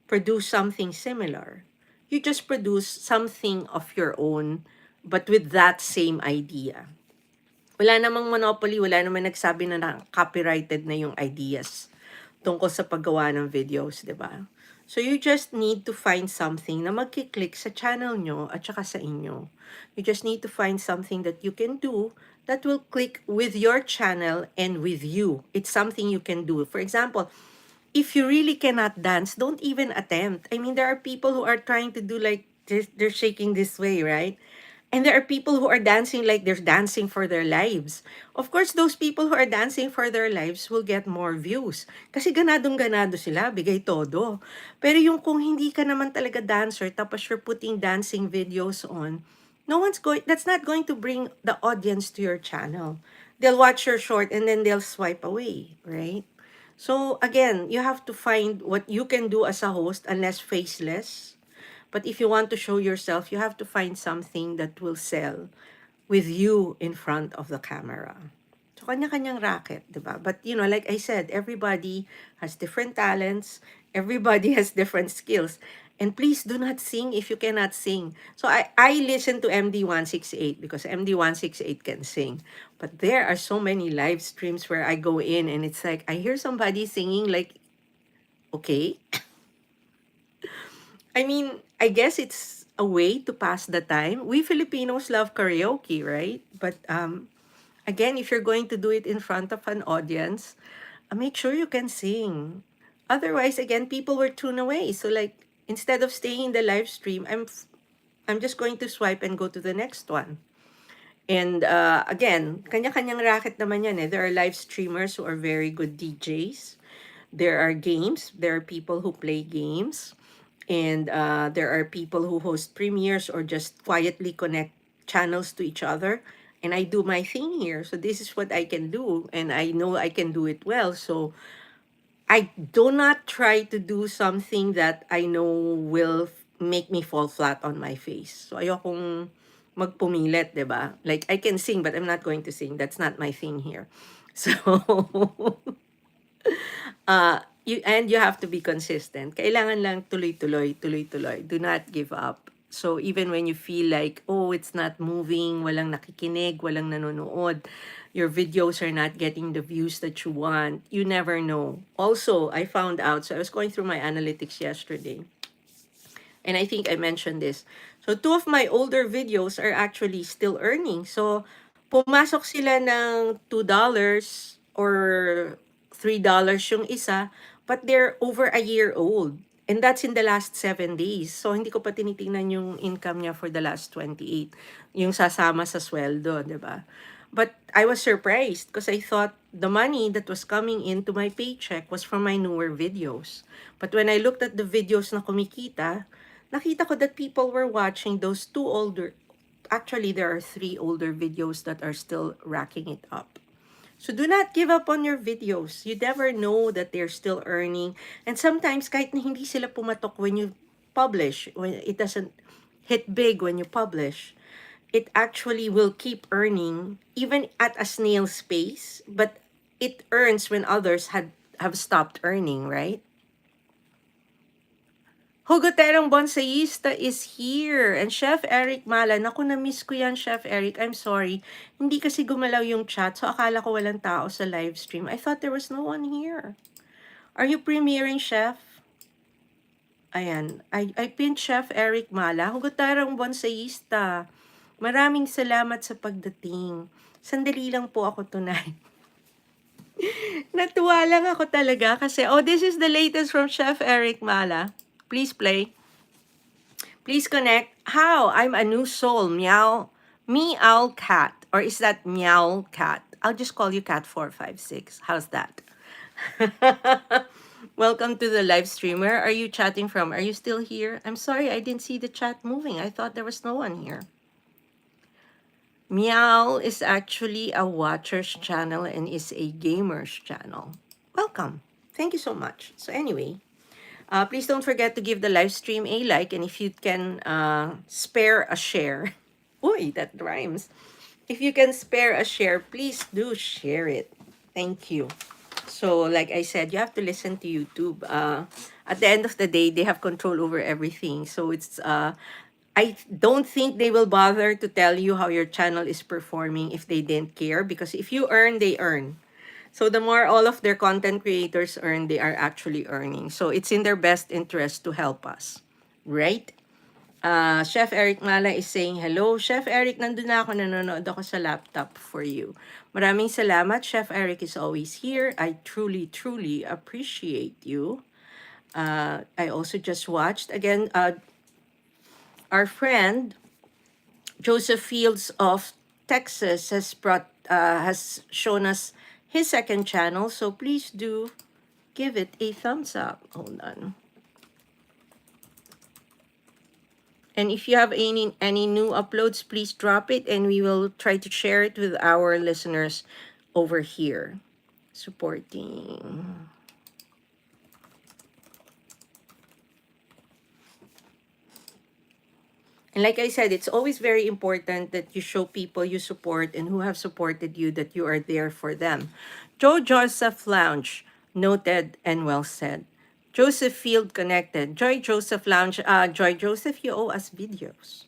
produce something similar, you just produce something of your own, but with that same idea. Wala namang monopoly, wala namang nagsabi na copyrighted na yung ideas tungkol sa paggawa ng videos, di ba? So you just need to find something na magkiklik sa channel nyo at saka sa inyo. You just need to find something that you can do that will click with your channel and with you. It's something you can do. For example, if you really cannot dance, don't even attempt. I mean, there are people who are trying to do like they're shaking this way, right? And there are people who are dancing like they're dancing for their lives. Of course, those people who are dancing for their lives will get more views. Kasi ganadong-ganado sila, bigay todo. Pero yung kung hindi ka naman talaga dancer, tapos you're putting dancing videos on, that's not going to bring the audience to your channel. They'll watch your short and then they'll swipe away, right? So again, you have to find what you can do as a host unless faceless. But if you want to show yourself, you have to find something that will sell with you in front of the camera. So kanya-kanyang racket, di ba? But you know, like I said, everybody has different talents. Everybody has different skills. And please do not sing if you cannot sing. So I listen to MD168 because MD168 can sing. But there are so many live streams where I go in and it's like, I hear somebody singing like, okay. I mean, I guess it's a way to pass the time. We Filipinos love karaoke, right? But again, if you're going to do it in front of an audience, make sure you can sing. Otherwise, again, people were tuned away. So like, instead of staying in the live stream, I'm just going to swipe and go to the next one. And again, kanya-kanyang racket naman yan eh. There are live streamers who are very good DJs. There are games. There are people who play games. And there are people who host premieres or just quietly connect channels to each other. And I do my thing here. So this is what I can do. And I know I can do it well. So I do not try to do something that I know will make me fall flat on my face. So ayokong magpumilit, 'di ba? Like I can sing but I'm not going to sing. That's not my thing here. So you have to be consistent. Kailangan lang tuloy-tuloy, tuloy-tuloy. Do not give up. So even when you feel like, oh, it's not moving, walang nakikinig, walang nanonood, your videos are not getting the views that you want, you never know. Also, I found out, so I was going through my analytics yesterday, and I think I mentioned this. So two of my older videos are actually still earning. So pumasok sila ng $2 or $3 yung isa, but they're over a year old. And that's in the last 7 days. So hindi ko pa tinitingnan yung income niya for the last 28, yung sasama sa sweldo, di ba? But I was surprised because I thought the money that was coming into my paycheck was from my newer videos. But when I looked at the videos na kumikita, nakita ko that people were watching those two older, actually there are three older videos that are still racking it up. So do not give up on your videos. You never know that they're still earning. And sometimes kahit na hindi sila pumatok when you publish, when it doesn't hit big when you publish, it actually will keep earning even at a snail's pace, but it earns when others have stopped earning, right? Hugoterong Bonsayista is here. And Chef Eric Mala. Naku, na-miss ko yan, Chef Eric. I'm sorry. Hindi kasi gumalaw yung chat, so akala ko walang tao sa live stream. I thought there was no one here. Are you premiering, Chef? Ayan. I pinned Chef Eric Mala. Hugoterong Bonsayista. Maraming salamat sa pagdating. Sandali lang po ako tonight. Natuwa lang ako talaga kasi, oh, this is the latest from Chef Eric Mala. Please play. Please connect. How? I'm a new soul. Meow. Meow cat. Or is that meow cat? I'll just call you cat 456. How's that? Welcome to the live stream. Where are you chatting from? Are you still here? I'm sorry, I didn't see the chat moving. I thought there was no one here. Meow is actually a watcher's channel and is a gamer's channel. Welcome. Thank you so much. So anyway, please don't forget to give the live stream a like, and if you can spare a share. Uy, that rhymes. If you can spare a share, please do share it. Thank you. So like I said, you have to listen to YouTube. At the end of the day, they have control over everything. So it's I don't think they will bother to tell you how your channel is performing if they didn't care, because if you earn, they earn. So the more all of their content creators earn, they are actually earning. So it's in their best interest to help us, right? Chef Eric Mala is saying, hello. Chef Eric, nandun na ako, nanonood ako sa laptop for you. Maraming salamat. Chef Eric is always here. I truly, truly appreciate you. I also just watched, again, our friend, Joseph Fields of Texas has shown us his second channel. So please do give it a thumbs up. Hold on. And if you have any new uploads, please drop it and we will try to share it with our listeners over here. Supporting. And like I said, it's always very important that you show people you support and who have supported you that you are there for them. Joe Joseph Lounge, noted and well said. Joseph Field connected. Joy Joseph Lounge, Joy Joseph, you owe us videos.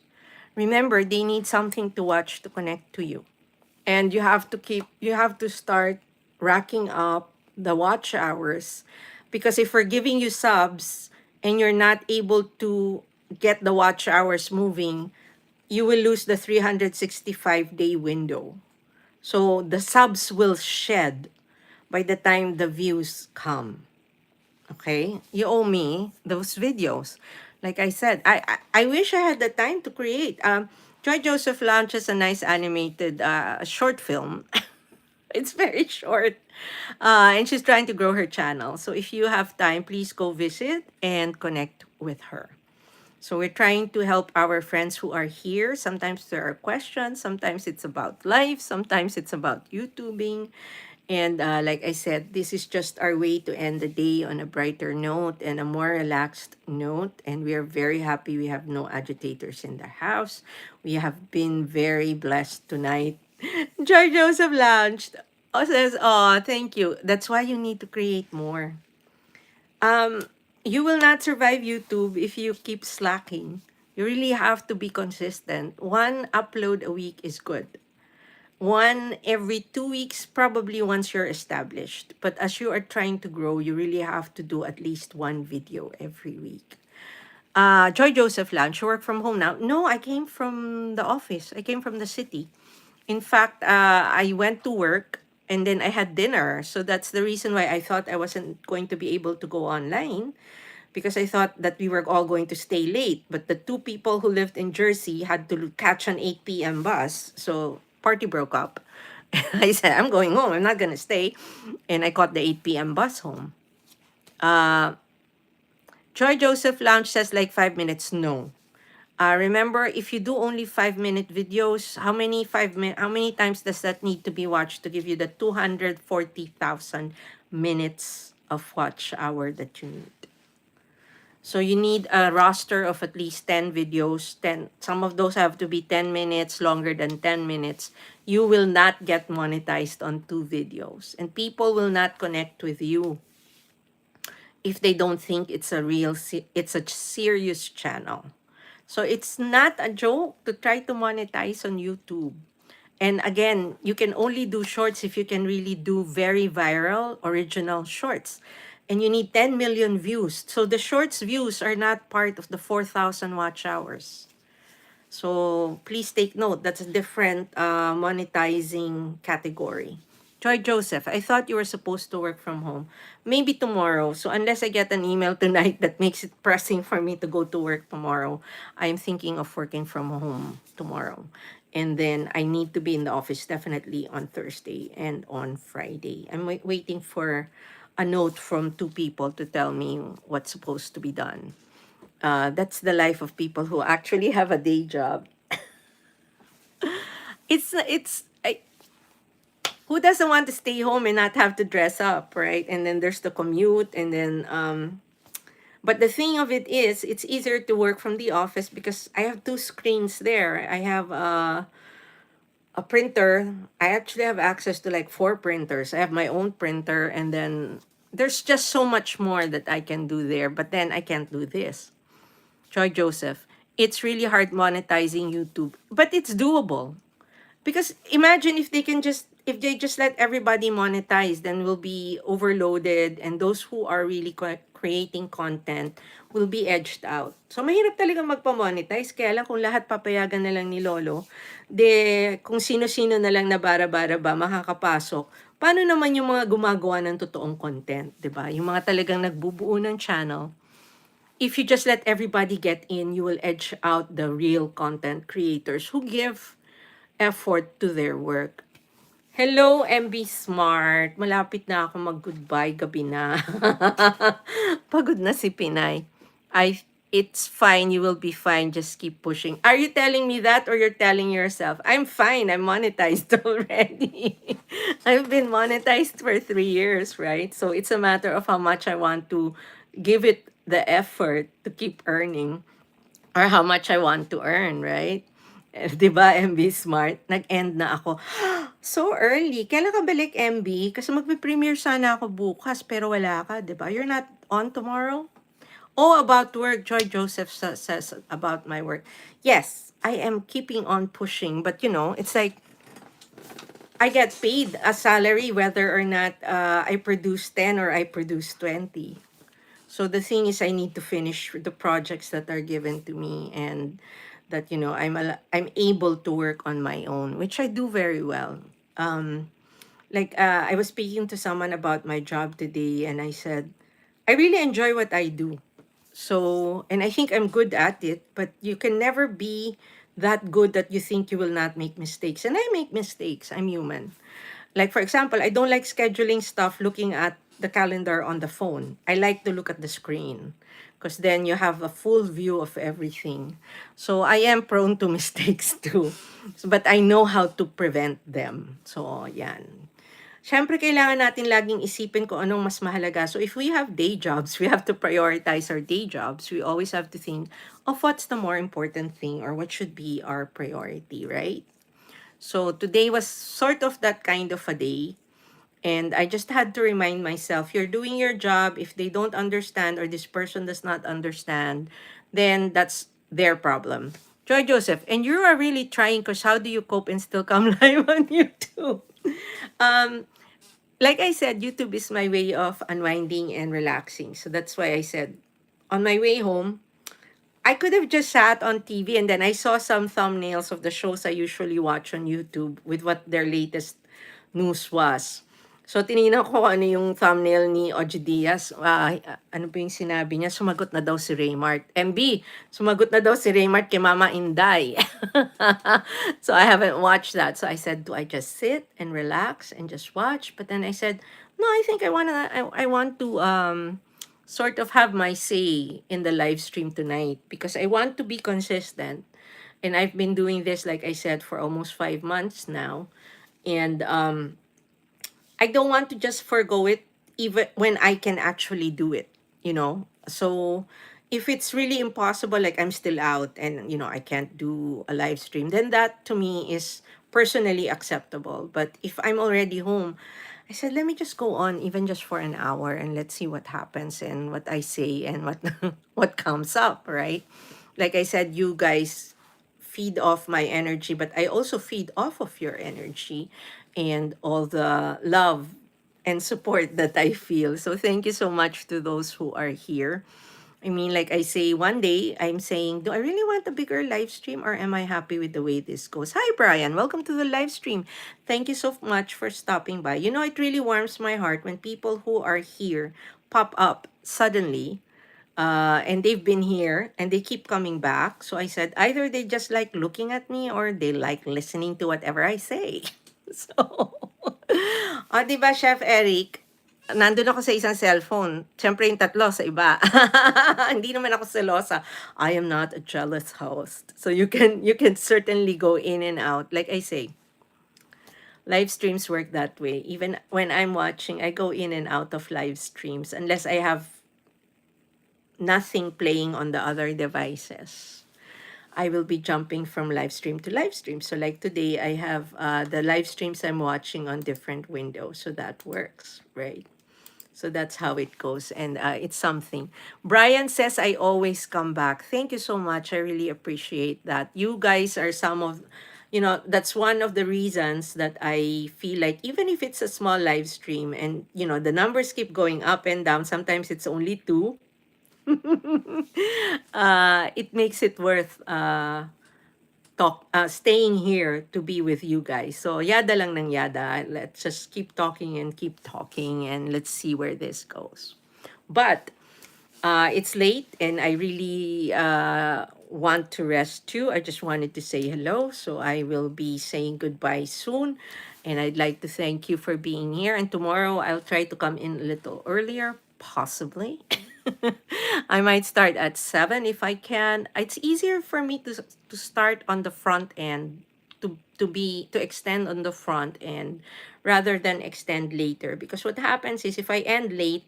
Remember, they need something to watch to connect to you. And you have to start racking up the watch hours, because if we're giving you subs and you're not able to get the watch hours moving, you will lose the 365-day window. So the subs will shed by the time the views come. Okay? You owe me those videos. Like I said, I wish I had the time to create. Joy Joseph launches a nice animated short film. It's very short. And she's trying to grow her channel. So if you have time, please go visit and connect with her. So we're trying to help our friends who are here. Sometimes there are questions. Sometimes it's about life. Sometimes it's about YouTubing. And like I said, this is just our way to end the day on a brighter note and a more relaxed note. And we are very happy we have no agitators in the house. We have been very blessed tonight. Joy Joseph launched. Oh, says, oh, thank you. That's why you need to create more. You will not survive YouTube if you keep slacking. You really have to be consistent. One upload a week is good. One every 2 weeks, probably once you're established. But as you are trying to grow, you really have to do at least one video every week. Joy Joseph Lunch, you work from home now? No, I came from the office. I came from the city. In fact, I went to work and then I had dinner. So that's the reason why I thought I wasn't going to be able to go online, because I thought that we were all going to stay late. But the two people who lived in Jersey had to catch an 8 p.m. bus. So party broke up. I said, I'm going home. I'm not going to stay. And I caught the 8 p.m. bus home. Uh, Joy Joseph Lounge says like 5 minutes. No. Remember, if you do only 5 minute videos, how many times does that need to be watched to give you the 240,000 minutes of watch hour that you need? So you need a roster of at least 10 videos. 10, some of those have to be 10 minutes, longer than 10 minutes. You will not get monetized on 2 videos. And people will not connect with you if they don't think it's a serious channel. So it's not a joke to try to monetize on YouTube. And again, you can only do shorts if you can really do very viral, original shorts. And you need 10 million views. So the shorts views are not part of the 4,000 watch hours. So please take note, that's a different monetizing category. Joy Joseph, I thought you were supposed to work from home. Maybe tomorrow. So unless I get an email tonight that makes it pressing for me to go to work tomorrow, I'm thinking of working from home tomorrow. And then I need to be in the office definitely on Thursday and on Friday. I'm waiting for a note from 2 people to tell me what's supposed to be done. That's the life of people who actually have a day job. Who doesn't want to stay home and not have to dress up, right? And then there's the commute, and then but the thing of it is, it's easier to work from the office because I have 2 screens there. I have a printer. I actually have access to like 4 printers. I have my own printer, and then there's just so much more that I can do there. But then I can't do this. Joy Joseph, it's really hard monetizing YouTube, but it's doable. Because imagine if they just let everybody monetize, then we'll be overloaded, and those who are really creating content will be edged out. So mahirap talaga magpa-monetize, kaya lang kung lahat papayagan na lang ni Lolo, kung sino-sino na lang na bara-bara ba makakapasok, paano naman yung mga gumagawa ng totoong content, 'di ba? Yung mga talagang nagbubuo ng channel. If you just let everybody get in, you will edge out the real content creators who give effort to their work. Hello, MB Smart. Malapit na ako mag-goodbye, gabi na. Pagod na si Pinay. It's fine, you will be fine, just keep pushing. Are you telling me that or you're telling yourself? I'm fine, I'm monetized already. I've been monetized for 3 years, right? So it's a matter of how much I want to give it the effort to keep earning or how much I want to earn, right? Di ba, MB Smart? Nag-end na ako. So early. Kailan ka balik, MB? Kasi magpe-premiere sana ako bukas, pero wala ka, di ba? You're not on tomorrow? Oh, about work. Joy Joseph says about my work. Yes, I am keeping on pushing, but it's like I get paid a salary whether or not I produce 10 or I produce 20. So the thing is, I need to finish the projects that are given to me, and that I'm able to work on my own, which I do very well. I was speaking to someone about my job today, and I said, I really enjoy what I do. So, and I think I'm good at it, but you can never be that good that you think you will not make mistakes. And I make mistakes. I'm human. Like, for example, I don't like scheduling stuff looking at the calendar on the phone. I like to look at the screen because then you have a full view of everything. So I am prone to mistakes too. But I know how to prevent them. So, yan. Siyempre, kailangan natin laging isipin kung anong mas mahalaga. So if we have day jobs, we have to prioritize our day jobs. We always have to think of what's the more important thing or what should be our priority, right? So today was sort of that kind of a day. And I just had to remind myself, you're doing your job. If they don't understand or this person does not understand, then that's their problem. Joy Joseph, and you are really trying, because how do you cope and still come live on YouTube? Like I said, YouTube is my way of unwinding and relaxing. So that's why I said, on my way home, I could have just sat on TV and then I saw some thumbnails of the shows I usually watch on YouTube with what their latest news was. So, tinignan ko kung ano yung thumbnail ni Oji Diaz. Ano ba yung sinabi niya? Sumagot na daw si Raymart. MB, sumagot na daw si Raymart kay Mama Inday. So, I haven't watched that. So, I said, do I just sit and relax and just watch? But then I said, no, I think I want to sort of have my say in the live stream tonight because I want to be consistent. And I've been doing this, like I said, for almost 5 months now. And I don't want to just forgo it even when I can actually do it, you know? So if it's really impossible, like I'm still out and, I can't do a live stream, then that to me is personally acceptable. But if I'm already home, I said, let me just go on even just for an hour and let's see what happens and what I say and what what comes up, right? Like I said, you guys feed off my energy, but I also feed off of your energy and all the love and support that I feel. So thank you so much to those who are here. I mean, like I say, one day I'm saying, do I really want a bigger live stream or am I happy with the way this goes? Hi, Brian. Welcome to the live stream. Thank you so much for stopping by. It really warms my heart when people who are here pop up suddenly, and they've been here and they keep coming back. So I said, either they just like looking at me or they like listening to whatever I say. So, di ba, Chef Eric? Nandun ako sa isang cellphone. Siyempre yung tatlo sa iba. Hindi naman ako selosa. I am not a jealous host. So you can certainly go in and out. Like I say, live streams work that way. Even when I'm watching, I go in and out of live streams unless I have nothing playing on the other devices. I will be jumping from live stream to live stream. So like today, I have the live streams I'm watching on different windows. So that works, right? So that's how it goes. And it's something. Brian says, I always come back. Thank you so much. I really appreciate that. You guys are some of, that's one of the reasons that I feel like even if it's a small live stream and, the numbers keep going up and down, sometimes it's only two. It makes it worth staying here to be with you guys. So yada lang ng yada. Let's just keep talking and let's see where this goes. But it's late and I really want to rest too. I just wanted to say hello. So I will be saying goodbye soon. And I'd like to thank you for being here. And tomorrow I'll try to come in a little earlier, possibly. I might start at 7 if I can. It's easier for me to start on the front end, to extend on the front end rather than extend later. Because what happens is if I end late,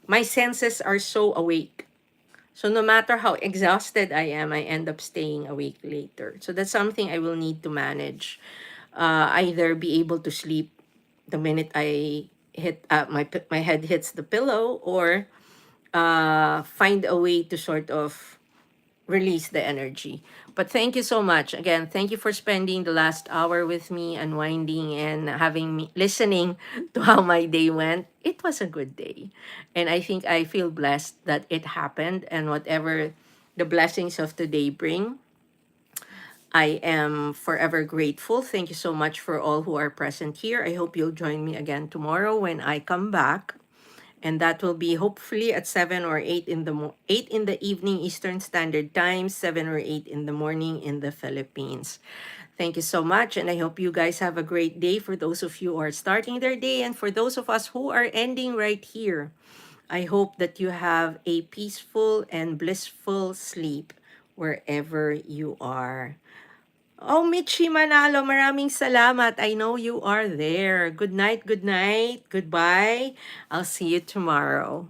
my senses are so awake. So no matter how exhausted I am, I end up staying awake later. So that's something I will need to manage. Either be able to sleep the minute I hit my head hits the pillow, or find a way to sort of release the energy. But thank you so much. Again, thank you for spending the last hour with me, unwinding and having me listening to how my day went. It was a good day. And I think I feel blessed that it happened, and whatever the blessings of today bring, I am forever grateful. Thank you so much for all who are present here. I hope you'll join me again tomorrow when I come back, and that will be hopefully at 7 or 8 in the 8 in the evening Eastern Standard Time, 7 or 8 in the morning in the Philippines. Thank you so much, and I hope you guys have a great day for those of you who are starting their day, and for those of us who are ending right here. I hope that you have a peaceful and blissful sleep wherever you are. Oh, Michi Manalo, maraming salamat. I know you are there. Good night, goodbye. I'll see you tomorrow.